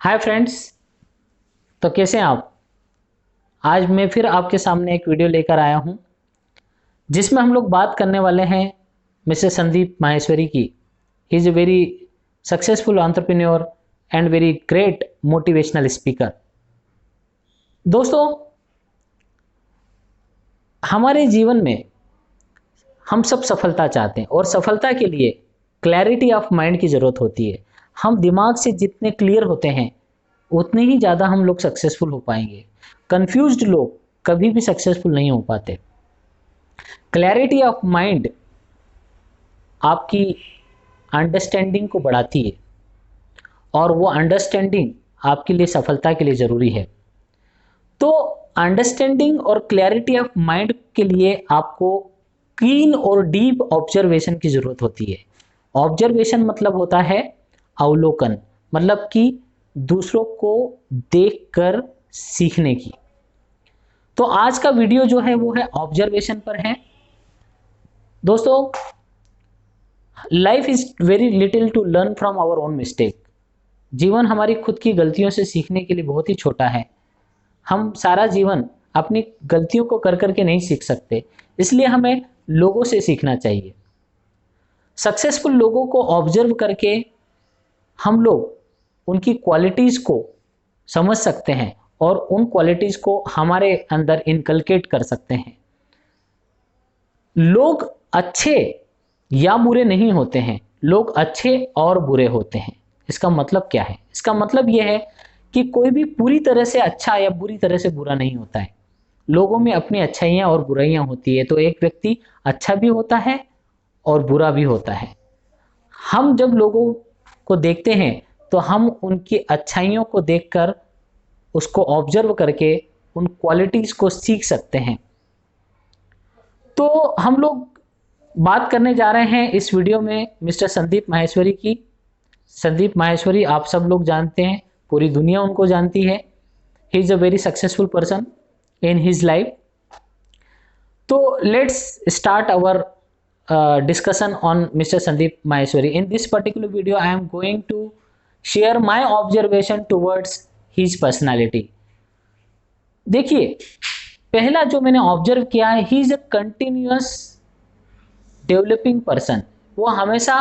Hi friends. तो कैसे हैं आप? आज मैं फिर आपके सामने एक वीडियो लेकर आया हूं जिसमें हम लोग बात करने वाले हैं मिस्टर संदीप माहेश्वरी की। ही is a very successful entrepreneur and very great motivational speaker. दोस्तों, हमारे जीवन में हम सब सफलता चाहते हैं और सफलता के लिए क्लैरिटी ऑफ माइंड की ज़रूरत होती है। हम दिमाग से जितने क्लियर होते हैं उतने ही ज़्यादा हम लोग सक्सेसफुल हो पाएंगे। कंफ्यूज्ड लोग कभी भी सक्सेसफुल नहीं हो पाते। क्लैरिटी ऑफ माइंड आपकी अंडरस्टैंडिंग को बढ़ाती है और वो अंडरस्टैंडिंग आपके लिए सफलता के लिए ज़रूरी है। तो अंडरस्टैंडिंग और क्लैरिटी ऑफ माइंड के लिए आपको कीन और डीप ऑब्जर्वेशन की ज़रूरत होती है। ऑब्जर्वेशन मतलब होता है अवलोकन, मतलब कि दूसरों को देखकर सीखने की। तो आज का वीडियो जो है वो है ऑब्जर्वेशन पर है। दोस्तों, life is very little to learn from our own mistake. जीवन हमारी खुद की गलतियों से सीखने के लिए बहुत ही छोटा है। हम सारा जीवन अपनी गलतियों को कर करके नहीं सीख सकते, इसलिए हमें लोगों से सीखना चाहिए। सक्सेसफुल लोगों को ऑब्जर्व करके हम लोग उनकी क्वालिटीज़ को समझ सकते हैं और उन क्वालिटीज़ को हमारे अंदर इनकलकेट कर सकते हैं। लोग अच्छे या बुरे नहीं होते हैं, लोग अच्छे और बुरे होते हैं। इसका मतलब क्या है? इसका मतलब यह है कि कोई भी पूरी तरह से अच्छा या बुरी तरह से बुरा नहीं होता है। लोगों में अपनी अच्छाइयाँ और बुराइयाँ होती है। तो एक व्यक्ति अच्छा भी होता है और बुरा भी होता है। हम जब लोगों को देखते हैं तो हम उनकी अच्छाइयों को देखकर उसको ऑब्जर्व करके उन क्वालिटीज़ को सीख सकते हैं। तो हम लोग बात करने जा रहे हैं इस वीडियो में मिस्टर संदीप माहेश्वरी की। संदीप माहेश्वरी आप सब लोग जानते हैं, पूरी दुनिया उनको जानती है। He is a very successful person in his life. तो let's start our discussion on Mr. Sandeep Maheshwari. In this particular video, I am going to share my observation towards his personality. देखिए, पहला जो मैंने observe किया है, he is a continuous developing person. वो हमेशा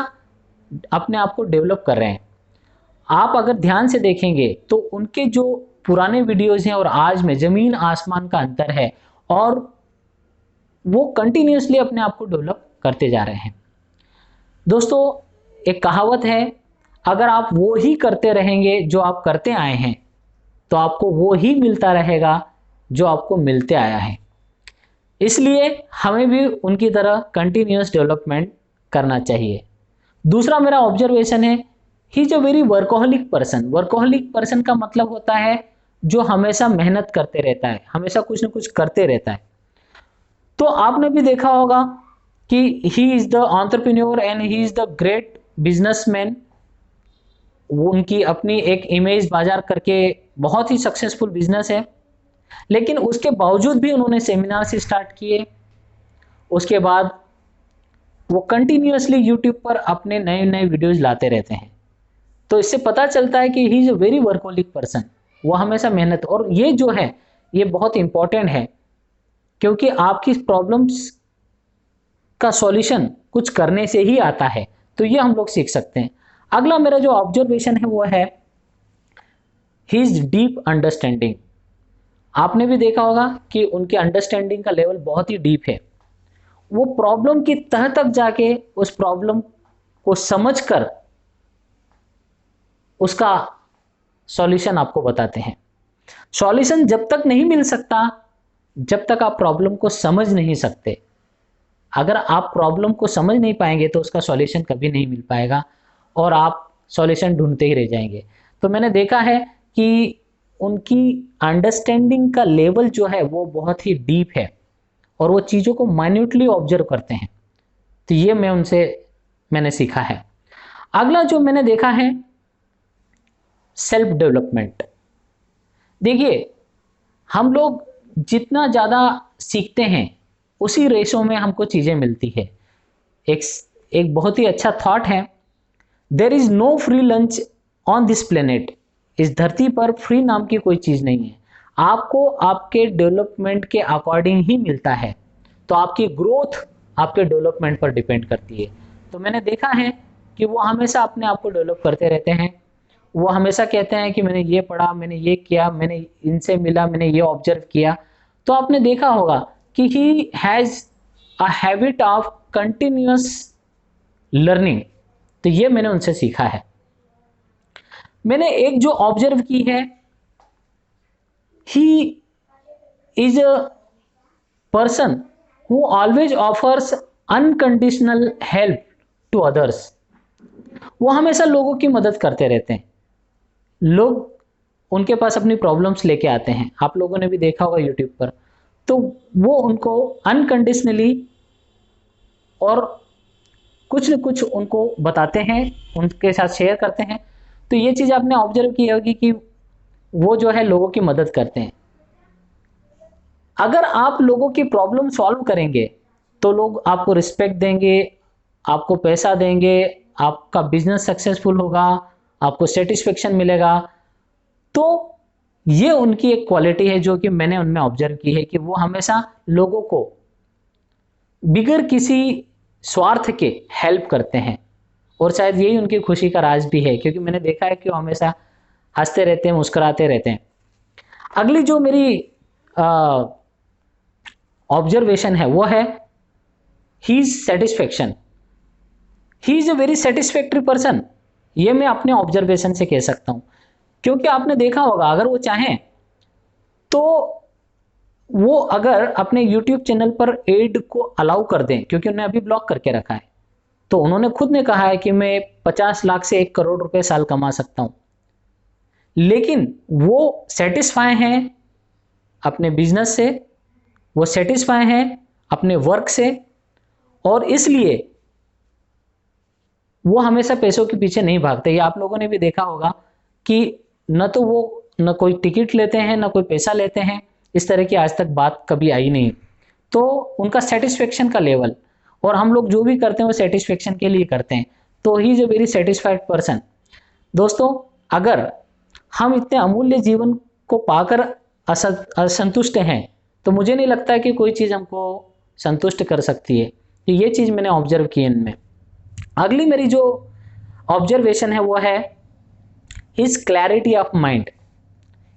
अपने आप को डेवलप कर रहे हैं। आप अगर ध्यान से देखेंगे तो उनके जो पुराने वीडियोज हैं और आज में ज़मीन आसमान का अंतर है, और वो कंटिन्यूअसली अपने आप को डेवलप करते जा रहे हैं। दोस्तों, एक कहावत है, अगर आप वो ही करते रहेंगे जो आप करते आए हैं तो आपको वो ही मिलता रहेगा जो आपको मिलते आया है। इसलिए हमें भी उनकी तरह कंटिन्यूअस डेवलपमेंट करना चाहिए। दूसरा मेरा ऑब्जर्वेशन है, he is a very workaholic person. Workaholic person का मतलब होता है जो हमेशा मेहनत करते रहता है, हमेशा कुछ ना कुछ करते रहता है। तो आपने भी देखा होगा कि he is the entrepreneur and he is the great businessman. उनकी अपनी एक इमेज बाजार करके बहुत ही सक्सेसफुल बिजनेस है, लेकिन उसके बावजूद भी उन्होंने सेमिनार से स्टार्ट किए। उसके बाद वो कंटिन्यूअसली यूट्यूब पर अपने नए नए वीडियोज लाते रहते हैं। तो इससे पता चलता है कि ही is a very workaholic person. वो हमेशा मेहनत, और ये जो है ये बहुत इंपॉर्टेंट है, क्योंकि आपकी प्रॉब्लम्स का सॉल्यूशन कुछ करने से ही आता है। तो ये हम लोग सीख सकते हैं। अगला मेरा जो ऑब्जर्वेशन है वो है हिज डीप अंडरस्टैंडिंग। आपने भी देखा होगा कि उनके अंडरस्टैंडिंग का लेवल बहुत ही डीप है। वो प्रॉब्लम की तह तक जाके उस प्रॉब्लम को समझकर उसका सॉल्यूशन आपको बताते हैं। सॉल्यूशन जब तक नहीं मिल सकता जब तक आप प्रॉब्लम को समझ नहीं सकते। अगर आप प्रॉब्लम को समझ नहीं पाएंगे तो उसका सॉल्यूशन कभी नहीं मिल पाएगा और आप सॉल्यूशन ढूंढते ही रह जाएंगे। तो मैंने देखा है कि उनकी अंडरस्टैंडिंग का लेवल जो है वो बहुत ही डीप है और वो चीज़ों को माइन्यूटली ऑब्जर्व करते हैं। तो ये मैंने सीखा है। अगला जो मैंने देखा है, सेल्फ डेवलपमेंट। देखिए, हम लोग जितना ज़्यादा सीखते हैं उसी रेशो में हमको चीज़ें मिलती है। एक एक बहुत ही अच्छा थॉट है, there is no free lunch on this planet. इस धरती पर फ्री नाम की कोई चीज़ नहीं है, आपको आपके डेवलपमेंट के अकॉर्डिंग ही मिलता है। तो आपकी ग्रोथ आपके डेवलपमेंट पर डिपेंड करती है। तो मैंने देखा है कि वो हमेशा अपने आप को डेवलप करते रहते हैं। वो हमेशा कहते हैं कि मैंने ये पढ़ा, मैंने ये किया, मैंने इनसे मिला, मैंने ये ऑब्जर्व किया। तो आपने देखा होगा कि he has a habit of continuous learning. तो ये मैंने उनसे सीखा है। मैंने एक जो ऑब्जर्व की है, he is a person who always offers unconditional help to others. वो हमेशा लोगों की मदद करते रहते हैं। लोग उनके पास अपनी प्रॉब्लम्स लेके आते हैं, आप लोगों ने भी देखा होगा यूट्यूब पर। तो वो उनको अनकंडीशनली और कुछ न कुछ उनको बताते हैं, उनके साथ शेयर करते हैं। तो ये चीज़ आपने ऑब्जर्व की होगी कि वो जो है लोगों की मदद करते हैं। अगर आप लोगों की प्रॉब्लम सॉल्व करेंगे तो लोग आपको रिस्पेक्ट देंगे, आपको पैसा देंगे, आपका बिजनेस सक्सेसफुल होगा, आपको सेटिस्फेक्शन मिलेगा। तो ये उनकी एक क्वालिटी है जो कि मैंने उनमें ऑब्जर्व की है कि वो हमेशा लोगों को बिगर किसी स्वार्थ के हेल्प करते हैं। और शायद यही उनकी खुशी का राज भी है, क्योंकि मैंने देखा है कि वो हमेशा हंसते रहते हैं, मुस्कुराते रहते हैं। अगली जो मेरी ऑब्जर्वेशन है वो है his satisfaction. He is a very satisfactory person. ये मैं अपने ऑब्जर्वेशन से कह सकता हूं, क्योंकि आपने देखा होगा अगर वो चाहें तो वो अगर अपने YouTube चैनल पर एड को अलाउ कर दें, क्योंकि उन्होंने अभी ब्लॉक करके रखा है। तो उन्होंने खुद ने कहा है कि मैं 50 लाख से 1 करोड़ रुपए साल कमा सकता हूं। लेकिन वो सेटिस्फाई हैं अपने बिजनेस से, वो सेटिस्फाई हैं अपने वर्क से, और इसलिए वो हमेशा पैसों के पीछे नहीं भागते। ये आप लोगों ने भी देखा होगा कि न तो वो न कोई टिकट लेते हैं, न कोई पैसा लेते हैं। इस तरह की आज तक बात कभी आई नहीं। तो उनका सेटिस्फेक्शन का लेवल, और हम लोग जो भी करते हैं वो सेटिस्फेक्शन के लिए करते हैं। तो ही is a very satisfied person. दोस्तों, अगर हम इतने अमूल्य जीवन को पाकर असंतुष्ट हैं तो मुझे नहीं लगता कि कोई चीज़ हमको संतुष्ट कर सकती है। तो ये चीज़ मैंने ऑब्जर्व की इनमें। अगली मेरी जो ऑब्जर्वेशन है वो है his clarity of mind.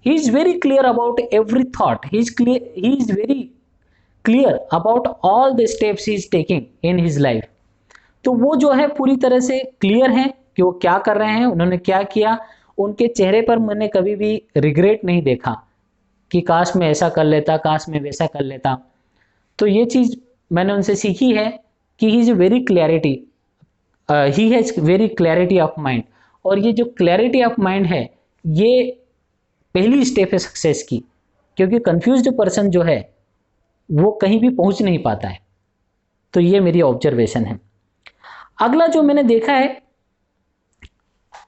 He is very clear about every thought. He is very clear about all the steps he is taking in his life. तो वो जो है पूरी तरह से क्लियर है कि वो क्या कर रहे हैं, उन्होंने क्या किया। उनके चेहरे पर मैंने कभी भी रिग्रेट नहीं देखा कि काश मैं ऐसा कर लेता, काश मैं वैसा कर लेता। तो ये चीज़ मैंने उनसे सीखी है कि he is very clarity, he has very clarity of mind. और ये जो क्लैरिटी ऑफ माइंड है, ये पहली स्टेप है सक्सेस की, क्योंकि कंफ्यूज्ड पर्सन जो है वो कहीं भी पहुंच नहीं पाता है। तो ये मेरी ऑब्जर्वेशन है। अगला जो मैंने देखा है,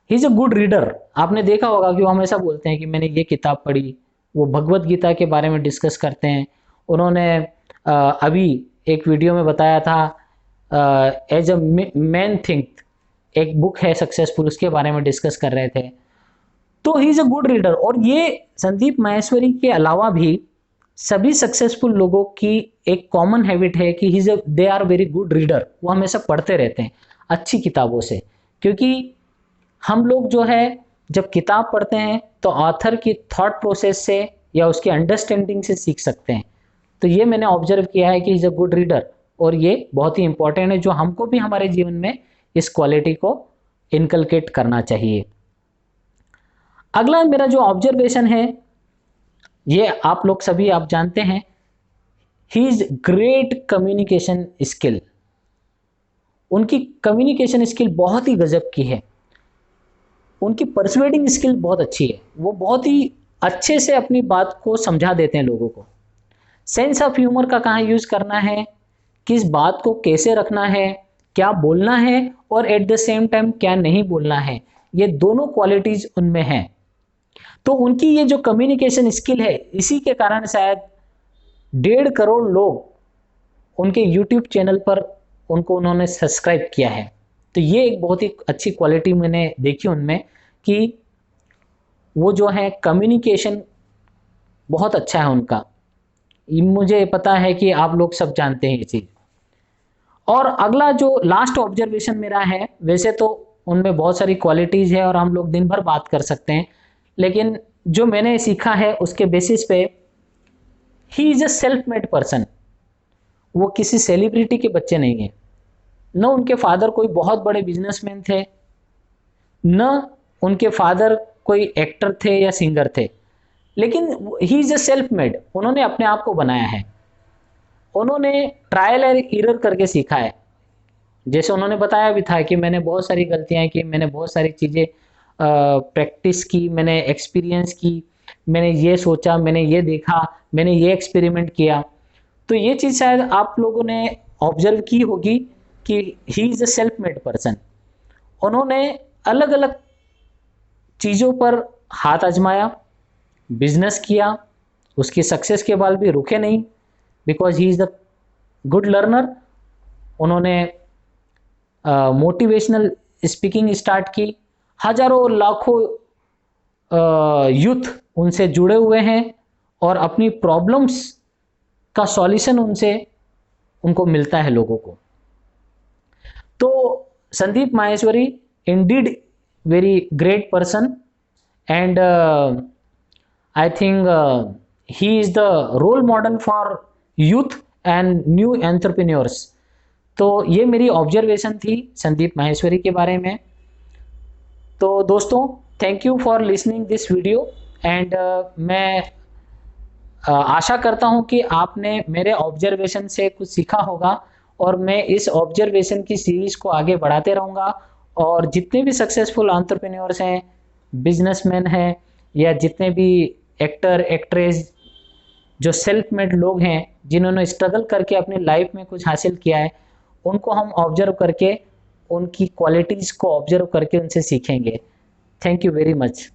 he is a good reader. आपने देखा होगा कि वो हमेशा बोलते हैं कि मैंने ये किताब पढ़ी। वो भगवत गीता के बारे में डिस्कस करते हैं। उन्होंने अभी एक वीडियो में बताया था एज अ मैन थिंक, एक बुक है सक्सेसफुल, उसके बारे में डिस्कस कर रहे थे। तो ही इज अ गुड रीडर। और ये संदीप माहेश्वरी के अलावा भी सभी सक्सेसफुल लोगों की एक कॉमन हैबिट है कि they are very good reader. वो हमेशा पढ़ते रहते हैं अच्छी किताबों से, क्योंकि हम लोग जो है जब किताब पढ़ते हैं तो ऑथर की थॉट प्रोसेस से या उसकी अंडरस्टैंडिंग से सीख सकते हैं। तो ये मैंने ऑब्जर्व किया है कि इज अ गुड रीडर, और ये बहुत ही इंपॉर्टेंट है, जो हमको भी हमारे जीवन में इस क्वालिटी को इनकलकेट करना चाहिए। अगला मेरा जो ऑब्जर्वेशन है, ये आप लोग सभी आप जानते हैं, he is great communication skill. उनकी कम्युनिकेशन स्किल बहुत ही गजब की है। उनकी परsuading स्किल बहुत अच्छी है। वो बहुत ही अच्छे से अपनी बात को समझा देते हैं लोगों को। सेंस ऑफ ह्यूमर का कहाँ यूज करना है, किस बात को कैसे रखना है, क्या बोलना है, और एट द सेम टाइम क्या नहीं बोलना है, ये दोनों क्वालिटीज उनमें हैं। तो उनकी ये जो कम्युनिकेशन स्किल है, इसी के कारण शायद 1.5 करोड़ लोग उनके यूट्यूब चैनल पर उनको उन्होंने सब्सक्राइब किया है। तो ये एक बहुत ही अच्छी क्वालिटी मैंने देखी उनमें कि वो जो है कम्युनिकेशन बहुत अच्छा है उनका, मुझे पता है कि आप लोग सब जानते हैं ये चीज़। और अगला जो लास्ट ऑब्जर्वेशन मेरा है, वैसे तो उनमें बहुत सारी क्वालिटीज़ है और हम लोग दिन भर बात कर सकते हैं, लेकिन जो मैंने सीखा है उसके बेसिस पे, ही is a self made person. वो किसी सेलिब्रिटी के बच्चे नहीं हैं, न उनके फादर कोई बहुत बड़े बिजनेसमैन थे, न उनके फादर कोई एक्टर थे या सिंगर थे, लेकिन ही इज़ अ सेल्फ मेड। उन्होंने अपने आप को बनाया है, उन्होंने ट्रायल एंड एरर करके सीखा है। जैसे उन्होंने बताया भी था कि मैंने बहुत सारी गलतियां की, मैंने बहुत सारी चीज़ें प्रैक्टिस की, मैंने एक्सपीरियंस की, मैंने ये सोचा, मैंने ये देखा, मैंने ये एक्सपेरिमेंट किया। तो ये चीज़ शायद आप लोगों ने ऑब्जर्व की होगी कि ही is a self made person. उन्होंने अलग अलग चीज़ों पर हाथ आजमाया, बिजनेस किया, उसकी सक्सेस के बाद भी रुके नहीं, because he is the good learner. उन्होंने मोटिवेशनल स्पीकिंग स्टार्ट की, हजारों लाखों यूथ उनसे जुड़े हुए हैं और अपनी प्रॉब्लम्स का सॉल्यूशन उनको मिलता है लोगों को। तो Sandeep Maheshwari indeed very great person, and I think he is the role model for youth and new entrepreneurs. तो ये मेरी ऑब्जर्वेशन थी संदीप माहेश्वरी के बारे में। तो दोस्तों, thank you for listening this video, and मैं आशा करता हूँ कि आपने मेरे ऑब्जर्वेशन से कुछ सीखा होगा, और मैं इस ऑब्जर्वेशन की सीरीज़ को आगे बढ़ाते रहूँगा। और जितने भी सक्सेसफुल एंटरप्रेन्योर्स हैं, बिजनेसमैन हैं, या जितने भी एक्टर एक्ट्रेस जो सेल्फ मेड लोग हैं, जिन्होंने स्ट्रगल करके अपनी लाइफ में कुछ हासिल किया है, उनको हम ऑब्जर्व करके, उनकी क्वालिटीज़ को ऑब्जर्व करके उनसे सीखेंगे। Thank you very much.